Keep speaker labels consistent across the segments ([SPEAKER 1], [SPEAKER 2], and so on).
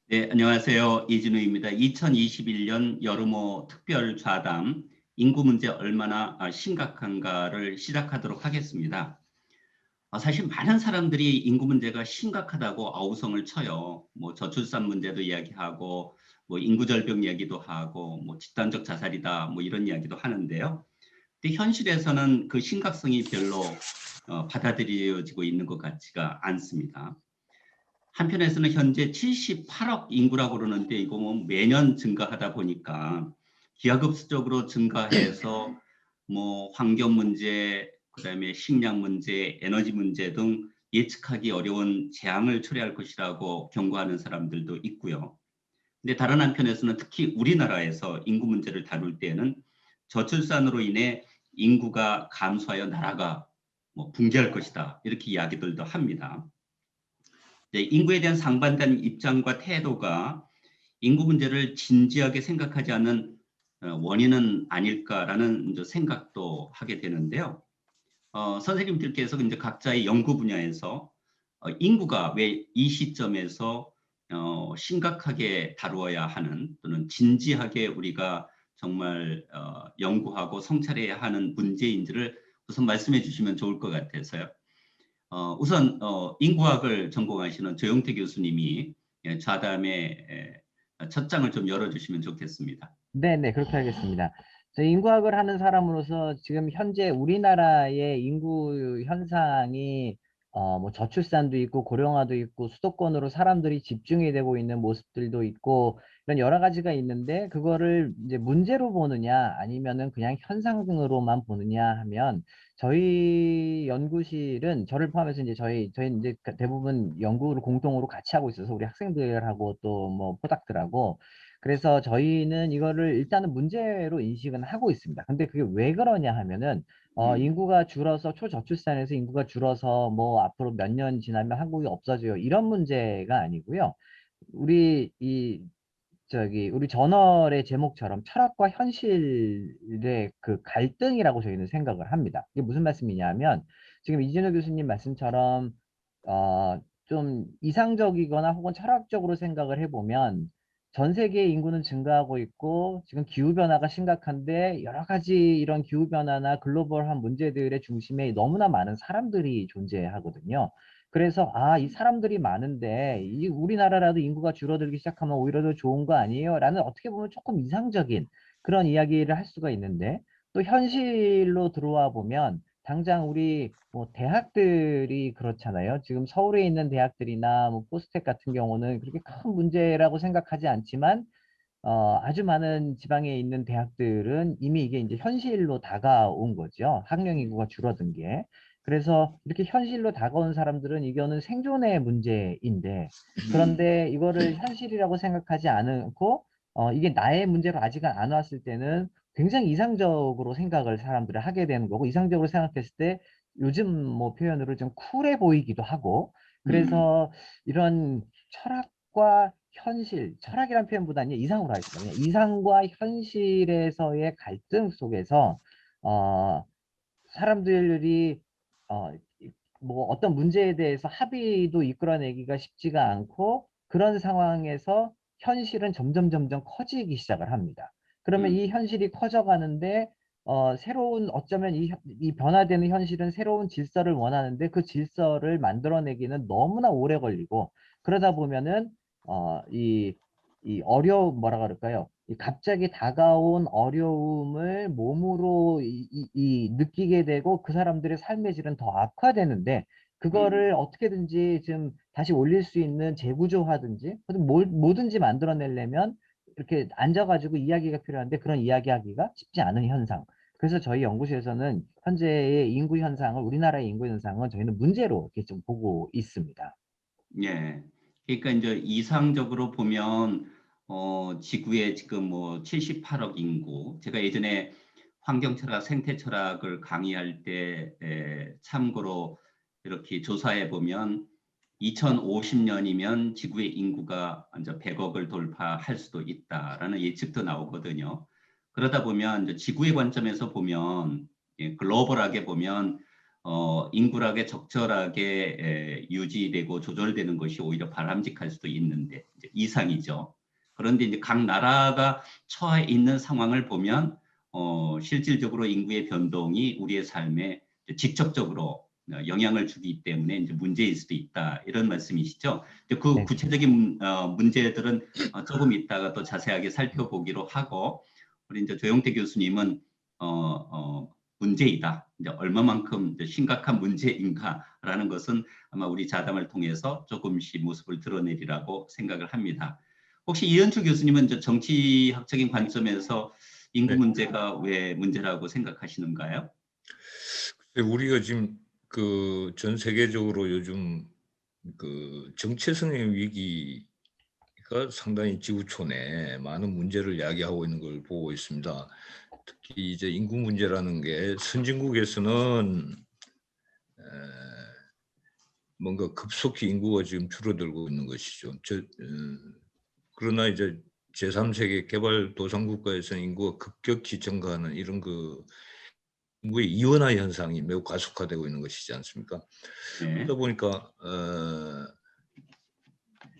[SPEAKER 1] 네, 안녕하세요. 이진우입니다. 2021년 여름호 특별 좌담 인구 문제 얼마나 심각한가를 시작하도록 하겠습니다. 사실 많은 사람들이 인구 문제가 심각하다고 아우성을 쳐요. 뭐 저출산 문제도 이야기하고 뭐 인구 절벽 얘기도 하고 뭐 집단적 자살이다 뭐 이런 이야기도 하는데요. 근데 현실에서는 그 심각성이 별로 받아들여지고 있는 것 같지가 않습니다. 한편에서는 현재 78억 인구라고 그러는데 이거 뭐 매년 증가하다 보니까 기하급수적으로 증가해서 뭐 환경 문제, 그다음에 식량 문제, 에너지 문제 등 예측하기 어려운 재앙을 초래할 것이라고 경고하는 사람들도 있고요. 근데 다른 한편에서는 특히 우리나라에서 인구 문제를 다룰 때에는 저출산으로 인해 인구가 감소하여 나라가 뭐 붕괴할 것이다 이렇게 이야기들도 합니다. 인구에 대한 상반된 입장과 태도가 인구 문제를 진지하게 생각하지 않는 원인은 아닐까라는 생각도 하게 되는데요. 선생님들께서 이제 각자의 연구 분야에서 인구가 왜 이 시점에서 심각하게 다루어야 하는 또는 진지하게 우리가 정말 연구하고 성찰해야 하는 문제인지를 우선 말씀해 주시면 좋을 것 같아서요. 우선 인구학을 전공하시는 조영태 교수님이 좌담의 첫 장을 좀 열어주시면 좋겠습니다.
[SPEAKER 2] 네네, 그렇게 하겠습니다. 저 인구학을 하는 사람으로서 지금 현재 우리나라의 인구 현상이 뭐 저출산도 있고 고령화도 있고 수도권으로 사람들이 집중이 되고 있는 모습들도 있고 이런 여러 가지가 있는데 그거를 이제 문제로 보느냐 아니면은 그냥 현상으로만 보느냐 하면 저희 연구실은 저를 포함해서 이제 저희 이제 대부분 연구를 공동으로 같이 하고 있어서 우리 학생들하고 또 뭐 포닥들하고 그래서 저희는 이거를 일단은 문제로 인식은 하고 있습니다. 근데 그게 왜 그러냐 하면은
[SPEAKER 1] 음,
[SPEAKER 2] 인구가 줄어서 초저출산에서 인구가 줄어서 뭐 앞으로 몇 년 지나면 한국이 없어져요. 이런 문제가 아니고요. 우리 우리 저널의 제목처럼 철학과 현실의 그 갈등이라고 저희는 생각을 합니다. 이게 무슨 말씀이냐면 지금 이진우 교수님 말씀처럼 좀 이상적이거나 혹은 철학적으로 생각을 해보면 전 세계의 인구는 증가하고 있고 지금 기후변화가 심각한데 여러 가지 이런 기후변화나 글로벌한 문제들의 중심에 너무나 많은 사람들이 존재하거든요. 그래서 이 사람들이 많은데 이 우리나라라도 인구가 줄어들기 시작하면 오히려 더 좋은 거 아니에요? 라는 어떻게 보면 조금 이상적인 그런 이야기를 할 수가 있는데 또 현실로 들어와 보면 당장 우리 뭐 대학들이 그렇잖아요. 지금 서울에 있는 대학들이나 뭐 포스텍 같은 경우는 그렇게 큰 문제라고 생각하지 않지만 아주 많은 지방에 있는 대학들은 이미 이게 이제 현실로 다가온 거죠. 학령 인구가 줄어든 게. 그래서 이렇게 현실로 다가온 사람들은 이거는 생존의 문제인데,
[SPEAKER 1] 음,
[SPEAKER 2] 그런데 이거를 현실이라고 생각하지 않고, 이게 나의 문제로 아직 안 왔을 때는 굉장히 이상적으로 생각을 사람들을 하게 되는 거고, 이상적으로 생각했을 때 요즘 뭐 표현으로 좀 쿨해 보이기도 하고,
[SPEAKER 1] 음,
[SPEAKER 2] 그래서 이런 철학과 현실, 철학이란 표현보다는 이상으로 하겠습니다. 그냥 이상과 현실에서의 갈등 속에서 어, 사람들이 어, 뭐 어떤 문제에 대해서 합의도 이끌어내기가 쉽지가 않고 그런 상황에서 현실은 점점 커지기 시작을 합니다. 그러면 이
[SPEAKER 1] 음,
[SPEAKER 2] 현실이 커져가는데 새로운 어쩌면 이 변화되는 현실은 새로운 질서를 원하는데 그 질서를 만들어내기는 너무나 오래 걸리고 그러다 보면은 뭐라 그럴까요? 이 갑자기 다가온 어려움을 몸으로 느끼게 되고 그 사람들의 삶의 질은 더 악화되는데 그거를
[SPEAKER 1] 음.
[SPEAKER 2] 어떻게든지 좀 다시 올릴 수 있는 재구조화든지 뭐든지 만들어내려면 이렇게 앉아가지고 이야기가 필요한데 그런 이야기하기가 쉽지 않은 현상. 그래서 저희 연구소에서는 현재의 인구 현상을 우리나라의 인구 현상은 저희는 문제로 이렇게 좀 보고 있습니다.
[SPEAKER 1] 예. 그러니까 이제 이상적으로 보면 지구에 지금 뭐 78억 인구. 제가 예전에 환경철학, 생태철학을 강의할 때 참고로 이렇게 조사해 보면 2050년이면 지구의 인구가 이제 100억을 돌파할 수도 있다라는 예측도 나오거든요. 그러다 보면 이제 지구의 관점에서 보면 글로벌하게 보면 인구락에 적절하게 유지되고 조절되는 것이 오히려 바람직할 수도 있는데 이제 이상이죠. 그런데 이제 각 나라가 처해 있는 상황을 보면 실질적으로 인구의 변동이 우리의 삶에 직접적으로 영향을 주기 때문에 이제 문제일 수도 있다 이런 말씀이시죠. 그
[SPEAKER 2] 네.
[SPEAKER 1] 구체적인 문제들은 조금 이따가 또 자세하게 살펴보기로 하고 우리 이제 조영태 교수님은 문제이다. 이제 얼마만큼 이제 심각한 문제인가라는 것은 아마 우리 자담을 통해서 조금씩 모습을 드러내리라고 생각을 합니다. 혹시 이현주 교수님은 이제 정치학적인 관점에서 인구
[SPEAKER 3] 네.
[SPEAKER 1] 문제가 왜 문제라고 생각하시는가요?
[SPEAKER 3] 우리가 지금 그 전 세계적으로 요즘 그 정체성의 위기가 상당히 지구촌 내 많은 문제를 야기하고 있는 걸 보고 있습니다. 특히 이제 인구 문제라는 게 선진국에서는 뭔가 급속히 인구가 지금 줄어들고 있는 것이죠. 그러나 이제 제3세계 개발도상국가에서는 인구가 급격히 증가하는 이런 그 인구의 이원화 현상이 매우 가속화되고 있는 것이지 않습니까?
[SPEAKER 1] 네.
[SPEAKER 3] 그러다 보니까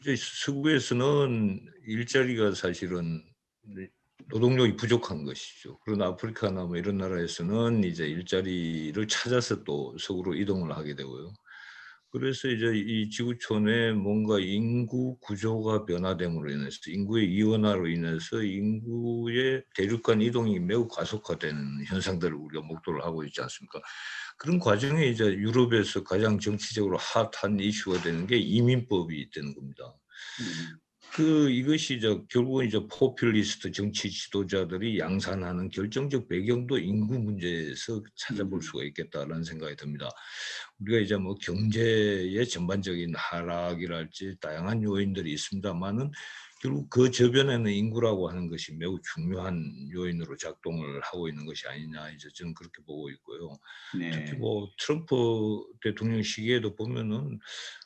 [SPEAKER 3] 이제 서구에서는 일자리가 사실은 노동력이 부족한 것이죠. 그러나 아프리카나 뭐 이런 나라에서는 이제 일자리를 찾아서 또 서구로 이동을 하게 되고요. 그래서 이제 이 지구촌에 뭔가 인구 구조가 변화됨으로 인해서 인구의 이원화로 인해서 인구의 대륙 간 이동이 매우 가속화되는 현상들을 우리가 목도를 하고 있지 않습니까? 그런 과정에 이제 유럽에서 가장 정치적으로 핫한 이슈가 되는 게 이민법이 되는 겁니다. 이것이 결국은 이제 포퓰리스트 정치 지도자들이 양산하는 결정적 배경도 인구 문제에서 찾아볼 수가 있겠다라는 생각이 듭니다. 우리가 이제 뭐 경제의 전반적인 하락이랄지 다양한 요인들이 있습니다만은 결국 그 저변에는 인구라고 하는 것이 매우 중요한 요인으로 작동을 하고 있는 것이 아니냐 이제 저는 그렇게 보고 있고요.
[SPEAKER 1] 네.
[SPEAKER 3] 특히 뭐 트럼프 대통령 시기에도 보면은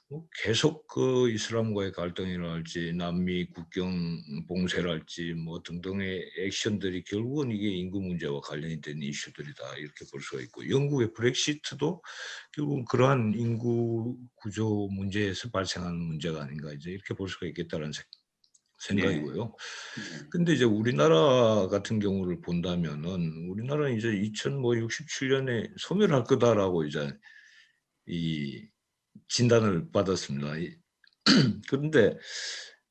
[SPEAKER 3] 뭐 계속 그 이슬람과의 갈등이랄지 남미 국경 봉쇄랄지 뭐 등등의 액션들이 결국은 이게 인구 문제와 관련이 되는 이슈들이다 이렇게 볼 수가 있고 영국의 브렉시트도 결국은 그러한 인구 구조 문제에서 발생하는 문제가 아닌가 이제 이렇게 볼 수가 있겠다는 생각이고요. 근데 이제 우리나라 같은 경우를 본다면은 우리나라는 이제 2067년에 소멸할 거다라고 이제 이 진단을 받았습니다. 그런데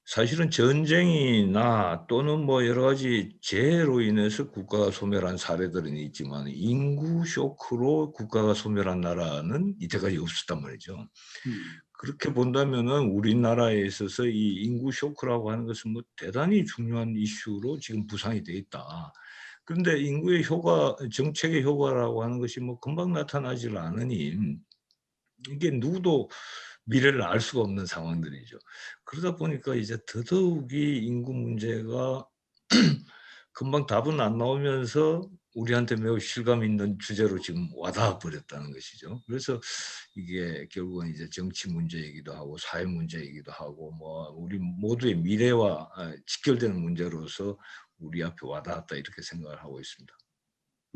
[SPEAKER 3] 사실은 전쟁이나 또는 뭐 여러 가지 재해로 인해서 국가가 소멸한 사례들은 있지만 인구 쇼크로 국가가 소멸한 나라는 이때까지 없었단 말이죠. 그렇게 본다면은 우리나라에 있어서 이 인구 쇼크라고 하는 것은 뭐 대단히 중요한 이슈로 지금 부상이 돼 있다. 그런데 인구의 효과, 정책의 효과라고 하는 것이 뭐 금방 나타나질 않으니 이게 누구도 미래를 알 수가 없는 상황들이죠. 그러다 보니까 이제 더더욱이 인구 문제가 금방 답은 안 나오면서 우리한테 매우 실감 있는 주제로 지금 와닿아 버렸다는 것이죠. 그래서 이게 결국은 이제 정치 문제이기도 하고 사회 문제이기도 하고 뭐 우리 모두의 미래와 직결되는 문제로서 우리 앞에 와닿았다 이렇게 생각을 하고 있습니다.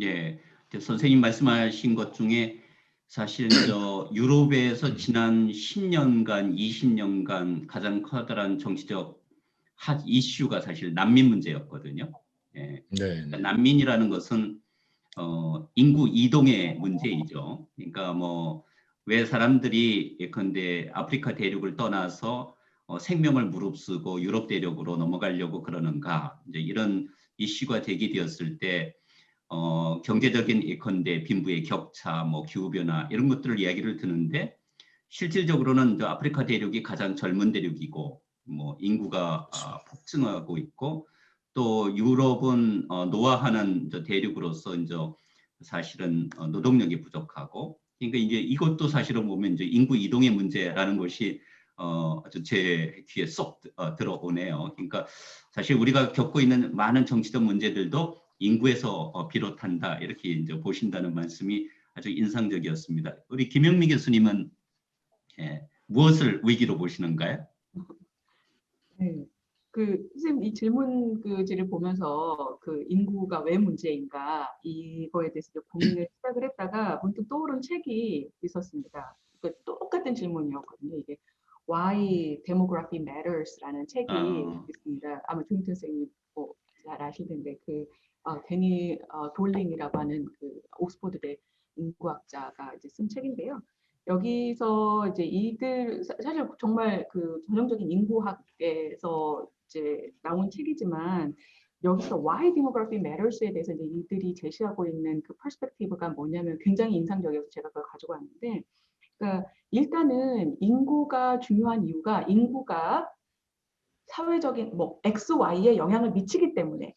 [SPEAKER 1] 예, 선생님 말씀하신 것 중에 사실 저 유럽에서 지난 10년간, 20년간 가장 커다란 정치적 핫 이슈가 사실 난민 문제였거든요. 예, 그러니까 난민이라는 것은 인구 이동의 문제이죠. 그러니까 뭐 왜 사람들이 예컨대 아프리카 대륙을 떠나서 생명을 무릅쓰고 유럽 대륙으로 넘어가려고 그러는가 이제 이런 이슈가 제기되었을 때 경제적인 예컨대 빈부의 격차, 뭐 기후변화 이런 것들을 이야기를 드는데 실질적으로는 저 아프리카 대륙이 가장 젊은 대륙이고 뭐 인구가 폭증하고 있고 또 유럽은 노화하는 저 대륙으로서 이제 사실은 노동력이 부족하고 그러니까 이제 이것도 사실은 보면 이제 인구 이동의 문제라는 것이 아주 제 귀에 쏙 들어오네요. 그러니까 사실 우리가 겪고 있는 많은 정치적 문제들도 인구에서 비롯한다 이렇게 이제 보신다는 말씀이 아주 인상적이었습니다. 우리 김영미 교수님은 무엇을 위기로 보시는가요?
[SPEAKER 4] 네. 선생님 이 질문 지를 보면서 인구가 왜 문제인가 이거에 대해서 이제 고민을 시작을 했다가 문득 떠오른 책이 있었습니다. 똑같은 질문이었거든요. 이게 Why Demography Matters라는 책이
[SPEAKER 1] 어,
[SPEAKER 4] 있습니다. 아마 조인턴 선생님 잘 아실 텐데 데니 돌링이라고 하는 옥스퍼드대 인구학자가 이제 쓴 책인데요. 여기서 이제 사실 정말 전형적인 인구학에서 이제 나온 책이지만 여기서 Why Demography Matters에 대해서 이제 이들이 제시하고 있는 퍼스펙티브가 뭐냐면 굉장히 인상적이어서 제가 그걸 가지고 왔는데, 그러니까 일단은 인구가 중요한 이유가 인구가 사회적인 X, Y에 영향을 미치기 때문에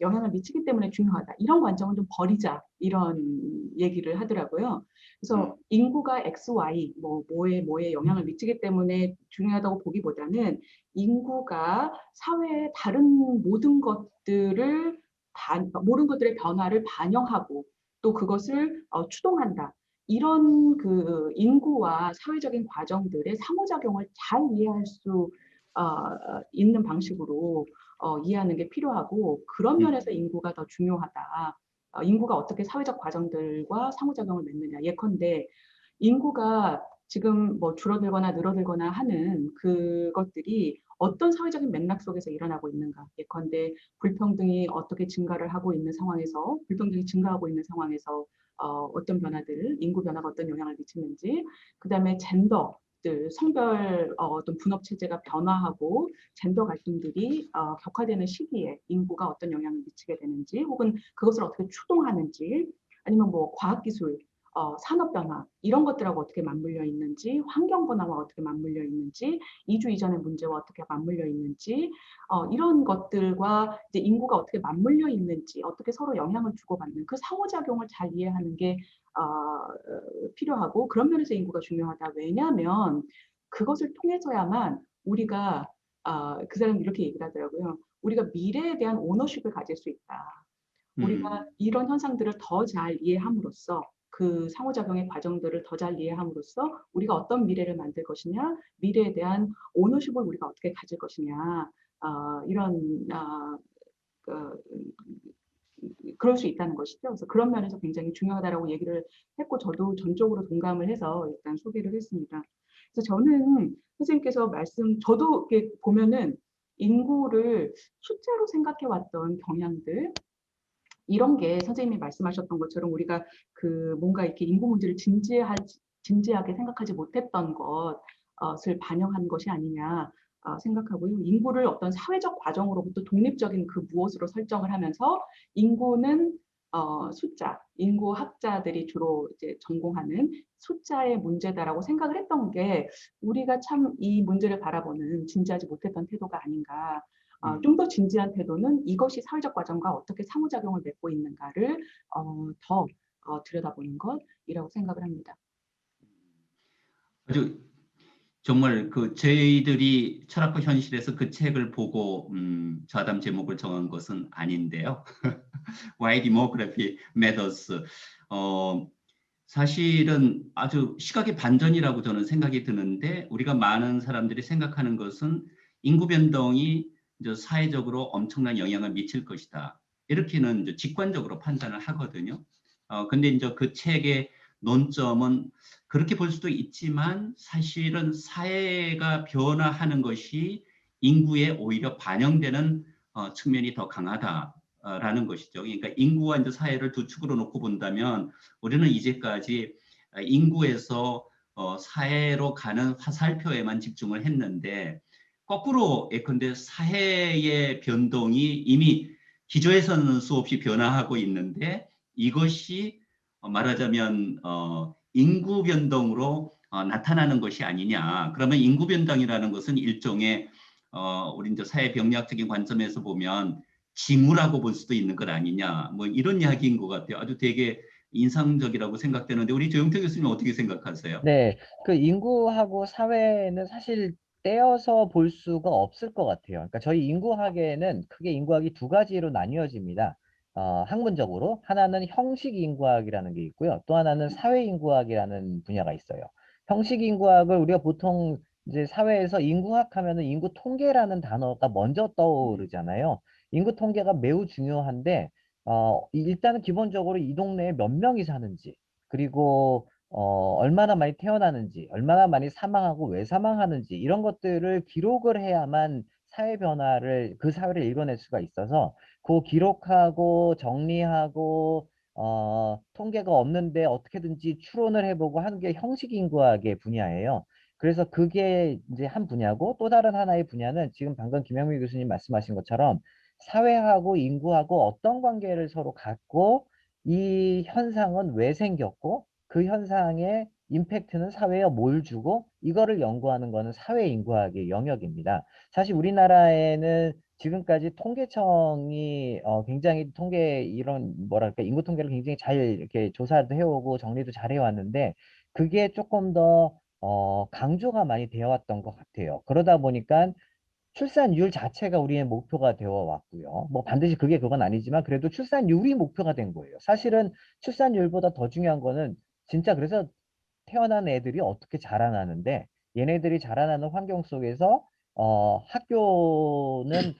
[SPEAKER 4] 중요하다. 이런 관점은 좀 버리자. 이런 얘기를 하더라고요. 그래서 인구가 X, Y 뭐에 영향을 미치기 때문에 중요하다고 보기보다는 인구가 사회의 다른 모든 것들의 변화를 반영하고 또 그것을 추동한다. 이런 인구와 사회적인 과정들의 상호작용을 잘 이해할 수 있는 방식으로 이해하는 게 필요하고, 그런 면에서 인구가 더 중요하다. 인구가 어떻게 사회적 과정들과 상호작용을 맺느냐. 예컨대 인구가 지금 줄어들거나 늘어들거나 하는 그것들이 어떤 사회적인 맥락 속에서 일어나고 있는가. 예컨대 불평등이 어떻게 증가하고 있는 상황에서 어떤 변화들, 인구 변화가 어떤 영향을 미치는지, 그 다음에 젠더, 성별 어떤 분업 체제가 변화하고 젠더 갈등들이 격화되는 시기에 인구가 어떤 영향을 미치게 되는지, 혹은 그것을 어떻게 추동하는지, 아니면 과학기술, 산업 변화 이런 것들하고 어떻게 맞물려 있는지, 환경 변화와 어떻게 맞물려 있는지, 이주 이전의 문제와 어떻게 맞물려 있는지, 이런 것들과 이제 인구가 어떻게 맞물려 있는지, 어떻게 서로 영향을 주고받는 그 상호작용을 잘 이해하는 게 필요하고, 그런 면에서 인구가 중요하다. 왜냐하면 그것을 통해서야만 우리가 그 사람이 이렇게 얘기를 하더라고요. 우리가 미래에 대한 오너십을 가질 수 있다. 우리가 이런 현상들을 더 잘 이해함으로써, 그 상호작용의 과정들을 더 잘 이해함으로써 우리가 어떤 미래를 만들 것이냐, 미래에 대한 오너십을 우리가 어떻게 가질 것이냐, 이런 그럴 수 있다는 것이죠. 그래서 그런 면에서 굉장히 중요하다라고 얘기를 했고, 저도 전적으로 동감을 해서 일단 소개를 했습니다. 그래서 저는 선생님께서 저도 이렇게 보면은 인구를 숫자로 생각해 왔던 경향들, 이런 게 선생님이 말씀하셨던 것처럼 우리가 뭔가 이렇게 인구 문제를 진지하게 생각하지 못했던 것을 반영한 것이 아니냐 생각하고요. 인구를 어떤 사회적 과정으로부터 독립적인 무엇으로 설정을 하면서 인구는 숫자, 인구 학자들이 주로 이제 전공하는 숫자의 문제다라고 생각을 했던 게 우리가 참 이 문제를 바라보는 진지하지 못했던 태도가 아닌가. 좀 더 진지한 태도는 이것이 사회적 과정과 어떻게 상호작용을 맺고 있는가를 더 들여다보는 것이라고 생각을 합니다.
[SPEAKER 1] 아주 정말 저희들이 철학과 현실에서 그 책을 보고 좌담 제목을 정한 것은 아닌데요. Why Demography Matters. 사실은 아주 시각의 반전이라고 저는 생각이 드는데, 우리가 많은 사람들이 생각하는 것은 인구 변동이 이제 사회적으로 엄청난 영향을 미칠 것이다. 이렇게는 이제 직관적으로 판단을 하거든요. 근데 이제 그 책의 논점은 그렇게 볼 수도 있지만 사실은 사회가 변화하는 것이 인구에 오히려 반영되는 측면이 더 강하다라는 것이죠. 그러니까 인구와 이제 사회를 두 축으로 놓고 본다면 우리는 이제까지 인구에서 사회로 가는 화살표에만 집중을 했는데, 거꾸로 예컨대 사회의 변동이 이미 기조에서는 수없이 변화하고 있는데, 이것이 말하자면 인구 변동으로 나타나는 것이 아니냐. 그러면 인구 변동이라는 것은 일종의 우리 이제 사회 병리학적인 관점에서 보면 징후라고 볼 수도 있는 것 아니냐. 뭐 이런 이야기인 것 같아요. 아주 되게 인상적이라고 생각되는데, 우리 조영태 교수님 어떻게 생각하세요?
[SPEAKER 2] 네, 인구하고 사회는 사실 떼어서 볼 수가 없을 것 같아요. 그러니까 저희 인구학에는 크게 인구학이 두 가지로 나뉘어집니다. 학문적으로 하나는 형식 인구학이라는 게 있고요. 또 하나는 사회 인구학이라는 분야가 있어요. 형식 인구학을 우리가 보통 이제 사회에서 인구학 하면은 인구 통계라는 단어가 먼저 떠오르잖아요. 인구 통계가 매우 중요한데, 일단은 기본적으로 이 동네에 몇 명이 사는지, 그리고 얼마나 많이 태어나는지, 얼마나 많이 사망하고 왜 사망하는지, 이런 것들을 기록을 해야만 사회 변화를, 그 사회를 읽어낼 수가 있어서, 그 기록하고 정리하고, 통계가 없는데 어떻게든지 추론을 해보고 하는 게 형식 인구학의 분야예요. 그래서 그게 이제 한 분야고, 또 다른 하나의 분야는 지금 방금 김영미 교수님 말씀하신 것처럼 사회하고 인구하고 어떤 관계를 서로 갖고, 이 현상은 왜 생겼고, 그 현상의 임팩트는 사회에 뭘 주고, 이거를 연구하는 거는 사회 인구학의 영역입니다. 사실 우리나라에는 지금까지 통계청이 굉장히 이런 뭐랄까 인구 통계를 굉장히 잘 이렇게 조사도 해오고 정리도 잘 해왔는데, 그게 조금 더 강조가 많이 되어 왔던 것 같아요. 그러다 보니까 출산율 자체가 우리의 목표가 되어 왔고요. 뭐 반드시 그건 아니지만 그래도 출산율이 목표가 된 거예요. 사실은 출산율보다 더 중요한 거는, 진짜 그래서 태어난 애들이 어떻게 자라나는데, 얘네들이 자라나는 환경 속에서 학교는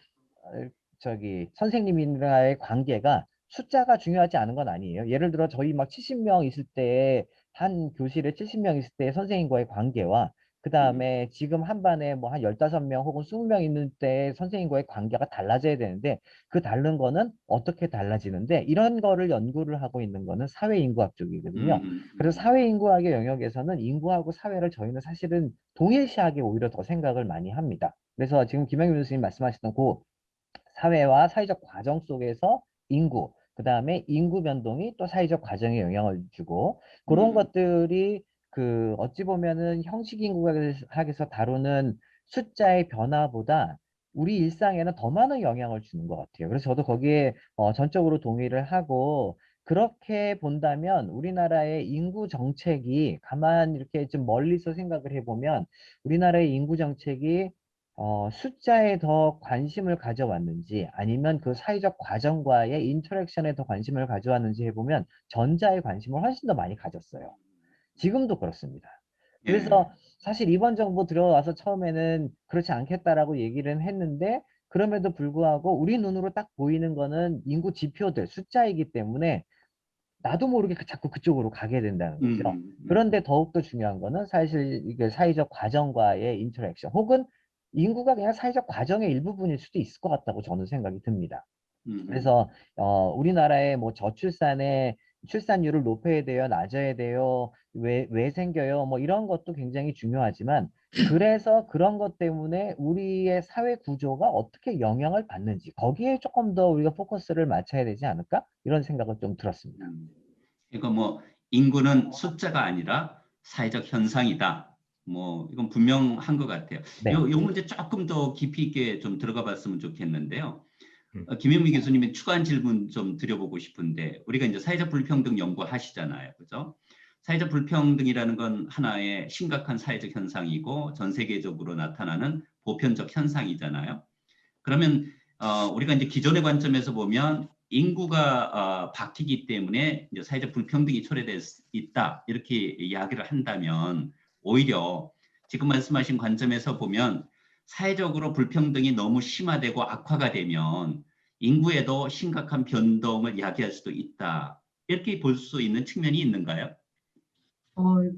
[SPEAKER 2] 선생님이랑의 관계가 숫자가 중요하지 않은 건 아니에요. 예를 들어 저희 막 70명 있을 때, 한 교실에 70명 있을 때 선생님과의 관계와, 그 다음에 지금 한 반에 뭐 한 15명 혹은 20명 있는 때 선생님과의 관계가 달라져야 되는데, 그 다른 거는 어떻게 달라지는데, 이런 거를 연구를 하고 있는 거는 사회인구학 쪽이거든요. 그래서 사회인구학의 영역에서는 인구하고 사회를 저희는 사실은 동일시하게 오히려 더 생각을 많이 합니다. 그래서 지금 김영균 교수님 말씀하셨던 그 사회와 사회적 과정 속에서 인구, 그 다음에 인구 변동이 또 사회적 과정에 영향을 주고, 그런 것들이 그 어찌 보면은 형식 인구학에서 다루는 숫자의 변화보다 우리 일상에는 더 많은 영향을 주는 것 같아요. 그래서 저도 거기에 전적으로 동의를 하고, 그렇게 본다면 우리나라의 인구 정책이, 가만 이렇게 좀 멀리서 생각을 해보면 우리나라의 인구 정책이 숫자에 더 관심을 가져왔는지, 아니면 그 사회적 과정과의 인터랙션에 더 관심을 가져왔는지 해보면 전자에 관심을 훨씬 더 많이 가졌어요. 지금도 그렇습니다.
[SPEAKER 1] 예.
[SPEAKER 2] 그래서 사실 이번 정부 들어와서 처음에는 그렇지 않겠다라고 얘기를 했는데, 그럼에도 불구하고 우리 눈으로 딱 보이는 거는 인구 지표들, 숫자이기 때문에 나도 모르게 자꾸 그쪽으로 가게 된다는 거죠. 그런데 더욱더 중요한 거는 사실 이게 사회적 과정과의 인터랙션, 혹은 인구가 그냥 사회적 과정의 일부분일 수도 있을 것 같다고 저는 생각이 듭니다. 그래서 우리나라의 뭐 저출산의 출산율을 높여야 돼요, 낮아야 돼요, 왜 생겨요, 뭐 이런 것도 굉장히 중요하지만, 그래서 그런 것 때문에 우리의 사회 구조가 어떻게 영향을 받는지, 거기에 조금 더 우리가 포커스를 맞춰야 되지 않을까, 이런 생각을 좀 들었습니다.
[SPEAKER 1] 그러니까 뭐 인구는 숫자가 아니라 사회적 현상이다. 뭐 이건 분명한 것 같아요.
[SPEAKER 2] 네.
[SPEAKER 1] 요 문제 조금 더 깊이 있게 좀 들어가 봤으면 좋겠는데요.
[SPEAKER 3] 음.
[SPEAKER 1] 김영미 교수님이 추가한 질문 좀 드려보고 싶은데, 우리가 이제 사회적 불평등 연구하시잖아요. 그죠? 사회적 불평등이라는 건 하나의 심각한 사회적 현상이고 전 세계적으로 나타나는 보편적 현상이잖아요. 그러면 우리가 이제 기존의 관점에서 보면 인구가 바뀌기 때문에 이제 사회적 불평등이 초래될 수 있다, 이렇게 이야기를 한다면, 오히려 지금 말씀하신 관점에서 보면 사회적으로 불평등이 너무 심화되고 악화가 되면 인구에도 심각한 변동을 이야기할 수도 있다, 이렇게 볼 수 있는 측면이 있는가요?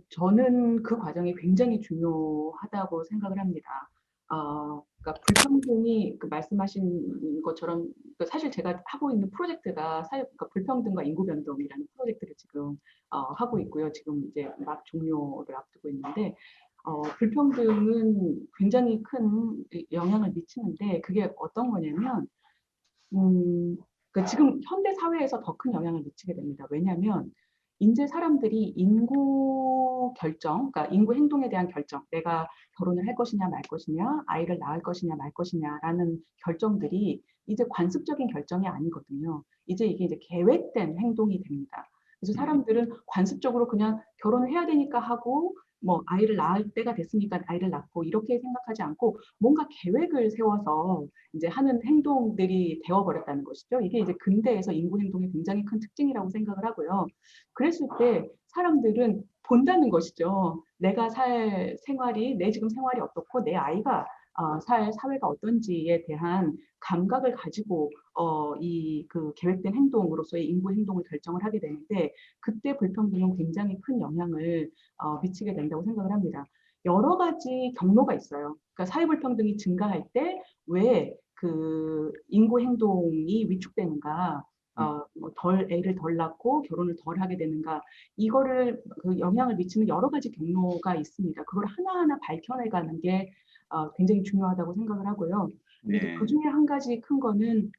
[SPEAKER 4] 저는 그 과정이 굉장히 중요하다고 생각을 합니다. 그러니까 불평등이 그 말씀하신 것처럼, 사실 제가 하고 있는 프로젝트가 그러니까 불평등과 인구 변동이라는 프로젝트를 지금 하고 있고요. 지금 이제 막 종료를 앞두고 있는데, 불평등은 굉장히 큰 영향을 미치는데, 그게 어떤 거냐면, 그 지금 현대 사회에서 더 큰 영향을 미치게 됩니다. 왜냐하면 이제 사람들이 인구 결정, 그러니까 인구 행동에 대한 결정, 내가 결혼을 할 것이냐 말 것이냐, 아이를 낳을 것이냐 말 것이냐라는 결정들이 이제 관습적인 결정이 아니거든요. 이제 이게 이제 계획된 행동이 됩니다. 그래서 사람들은 관습적으로 그냥 결혼을 해야 되니까 하고 뭐 아이를 낳을 때가 됐으니까 아이를 낳고 이렇게 생각하지 않고 뭔가 계획을 세워서 이제 하는 행동들이 되어버렸다는 것이죠. 이게 이제 근대에서 인구 행동의 굉장히 큰 특징이라고 생각을 하고요. 그랬을 때 사람들은 본다는 것이죠. 내가 살 생활이, 내 지금 생활이 어떻고 내 아이가 살 사회가 어떤지에 대한 감각을 가지고 이 그 계획된 행동으로서의 인구 행동을 결정을 하게 되는데 그때 불평등은 굉장히 큰 영향을 미치게 된다고 생각을 합니다. 여러 가지 경로가 있어요. 그러니까 사회불평등이 증가할 때 왜 그 인구 행동이 위축되는가, 뭐덜 애를 덜 낳고 결혼을 덜 하게 되는가, 이거를 그 영향을 미치는 여러 가지 경로가 있습니다. 그걸 하나하나 밝혀내가는 게 굉장히 중요하다고 생각을 하고요. 근데 이제
[SPEAKER 1] 네.
[SPEAKER 4] 그 중에 한 가지 큰 거는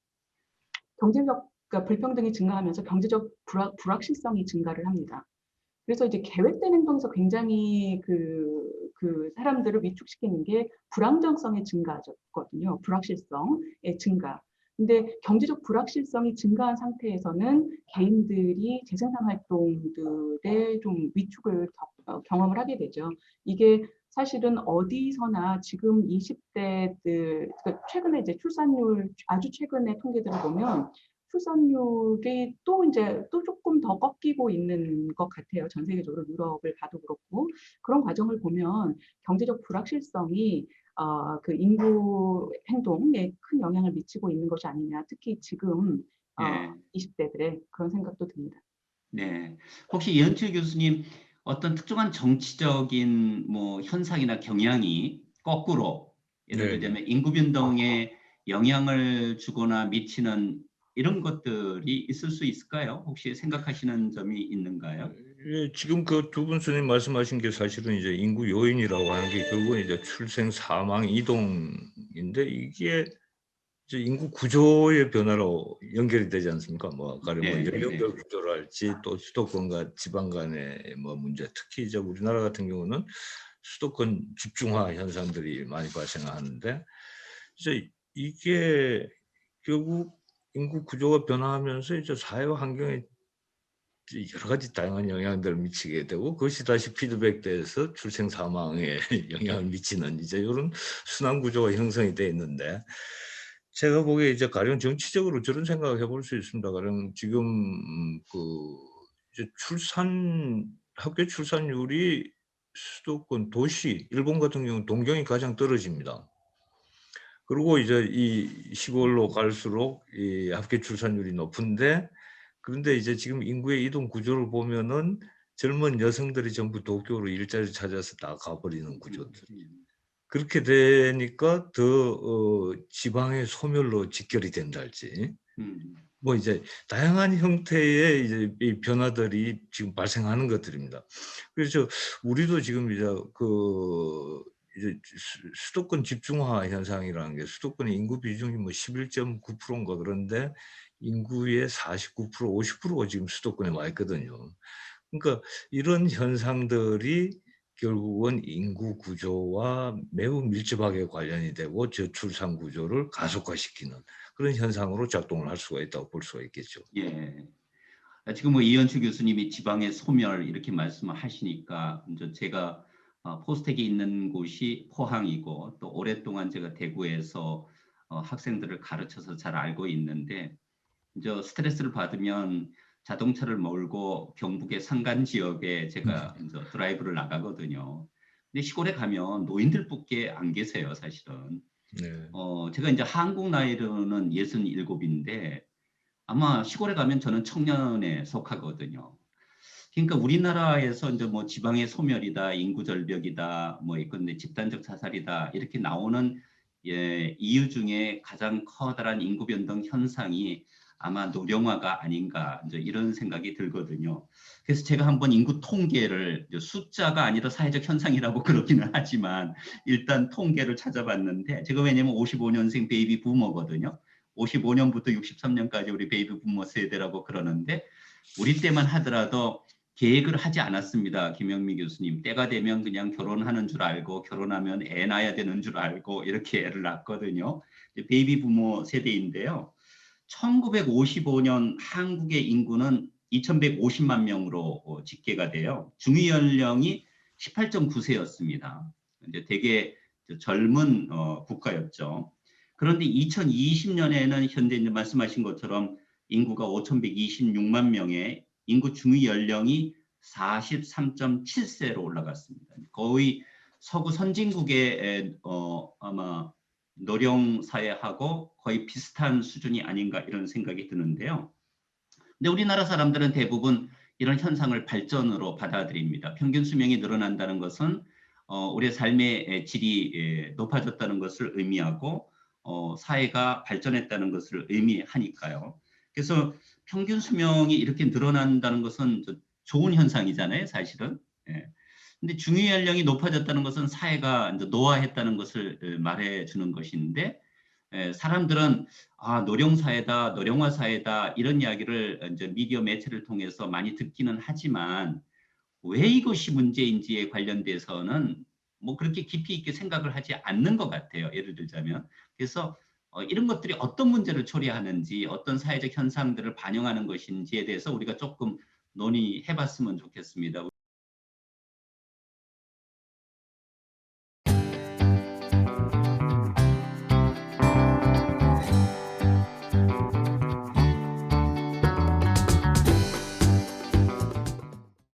[SPEAKER 4] 경제적, 그러니까 불평등이 증가하면서 경제적 불확실성이 증가를 합니다. 그래서 이제 계획된 행동에서 굉장히 그 사람들을 위축시키는 게 불안정성의 증가거든요. 불확실성의 증가. 근데 경제적 불확실성이 증가한 상태에서는 개인들이 재생산 활동들에 좀 위축을 경험을 하게 되죠. 이게 사실은 어디서나 지금 20대들, 최근에 이제 출산율, 아주 최근에 통계들을 보면 출산율이 또 조금 더 꺾이고 있는 것 같아요. 전 세계적으로 유럽을 봐도 그렇고 그런 과정을 보면 경제적 불확실성이 그 인구 행동에 큰 영향을 미치고 있는 것이 아니냐. 특히 지금
[SPEAKER 1] 예.
[SPEAKER 4] 20대들의 그런 생각도 듭니다.
[SPEAKER 1] 네. 혹시 이현철 교수님 어떤 특정한 정치적인 뭐 현상이나 경향이 거꾸로 예를
[SPEAKER 3] 네.
[SPEAKER 1] 들자면 인구 변동에 영향을 주거나 미치는 이런 것들이 있을 수 있을까요? 혹시 생각하시는 점이 있는가요?
[SPEAKER 3] 예, 지금 그 두 분 스님 말씀하신 게 사실은 이제 인구 요인이라고 하는 게 결국은 이제 출생, 사망, 이동인데 이게 이제 인구 구조의 변화로 연결이 되지 않습니까? 뭐 가령 뭐
[SPEAKER 1] 네,
[SPEAKER 3] 연령별 구조랄지 또 수도권과 지방 간의 뭐 문제, 특히 이제 우리나라 같은 경우는 수도권 집중화 현상들이 많이 발생하는데 이제 이게 결국 인구 구조가 변화하면서 이제 사회와 환경에 여러 가지 다양한 영향들을 미치게 되고 그것이 다시 피드백돼서 출생 사망에 영향을 미치는 이제 이런 순환 구조가 형성이 돼 있는데 제가 보기에 이제 가령 정치적으로 저런 생각을 해볼 수 있습니다. 가령 지금 그 이제 학교 출산율이 수도권 도시 일본 같은 경우는 동경이 가장 떨어집니다. 그리고 이제 이 시골로 갈수록 이 합계 출산율이 높은데 그런데 이제 지금 인구의 이동 구조를 보면은 젊은 여성들이 전부 도쿄로 일자리를 찾아서 다 가버리는 구조들. 그렇게 되니까 더 지방의 소멸로 직결이 된달지. 뭐 이제 다양한 형태의 이제 이 변화들이 지금 발생하는 것들입니다. 그래서 우리도 지금 이제 수도권 집중화 현상이라는 게 수도권의 인구 비중이 뭐 11.9%인가 그런데 인구의 49%, 50%가 지금 수도권에 와 있거든요. 그러니까 이런 현상들이 결국은 인구 구조와 매우 밀접하게 관련이 되고 저출산 구조를 가속화시키는 그런 현상으로 작동을 할 수가 있다고 볼 수가 있겠죠.
[SPEAKER 1] 예. 지금 뭐 이현주 교수님이 지방의 소멸 이렇게 말씀을 하시니까 이제 제가 포스텍이 있는 곳이 포항이고 또 오랫동안 제가 대구에서 학생들을 가르쳐서 잘 알고 있는데 이제 스트레스를 받으면 자동차를 몰고 경북의 산간 지역에 제가 이제 드라이브를 나가거든요. 근데 시골에 가면 노인들밖에 안 계세요, 사실은.
[SPEAKER 3] 네.
[SPEAKER 1] 제가 이제 한국 나이로는 67인데 아마 시골에 가면 저는 청년에 속하거든요. 그러니까 우리나라에서 이제 뭐 지방의 소멸이다, 인구 절벽이다, 뭐 이건데 집단적 자살이다 이렇게 나오는 이유 중에 가장 커다란 인구 변동 현상이 아마 노령화가 아닌가 이제 이런 생각이 들거든요. 그래서 제가 한번 인구 통계를 숫자가 아니라 사회적 현상이라고 그러기는 하지만 일단 통계를 찾아봤는데 제가 왜냐면 55년생 베이비 부머거든요. 55년부터 63년까지 우리 베이비 부머 세대라고 그러는데 우리 때만 하더라도 계획을 하지 않았습니다. 김영미 교수님. 때가 되면 그냥 결혼하는 줄 알고 결혼하면 애 낳아야 되는 줄 알고 이렇게 애를 낳거든요. 베이비 부모 세대인데요. 1955년 한국의 인구는 2150만 명으로 집계가 돼요. 중위 연령이 18.9세였습니다. 이제 되게 젊은 국가였죠. 그런데 2020년에는 현재 이제 말씀하신 것처럼 인구가 5,126만 명에 인구 중위 연령이 43.7세로 올라갔습니다. 거의 서구 선진국의 아마 노령 사회하고 거의 비슷한 수준이 아닌가 이런 생각이 드는데요. 근데 우리나라 사람들은 대부분 이런 현상을 발전으로 받아들입니다. 평균 수명이 늘어난다는 것은 우리의 삶의 질이 높아졌다는 것을 의미하고 사회가 발전했다는 것을 의미하니까요. 그래서 평균 수명이 이렇게 늘어난다는 것은 좋은 현상이잖아요, 사실은. 근데 중위 연령이 높아졌다는 것은 사회가 이제 노화했다는 것을 말해 주는 것인데, 사람들은 노령 사회다, 노령화 사회다 이런 이야기를 이제 미디어 매체를 통해서 많이 듣기는 하지만 왜 이것이 문제인지에 관련돼서는 뭐 그렇게 깊이 있게 생각을 하지 않는 것 같아요. 예를 들자면. 그래서 이런 것들이 어떤 문제를 초래하는지, 어떤 사회적 현상들을 반영하는 것인지에 대해서 우리가 조금 논의해 봤으면 좋겠습니다.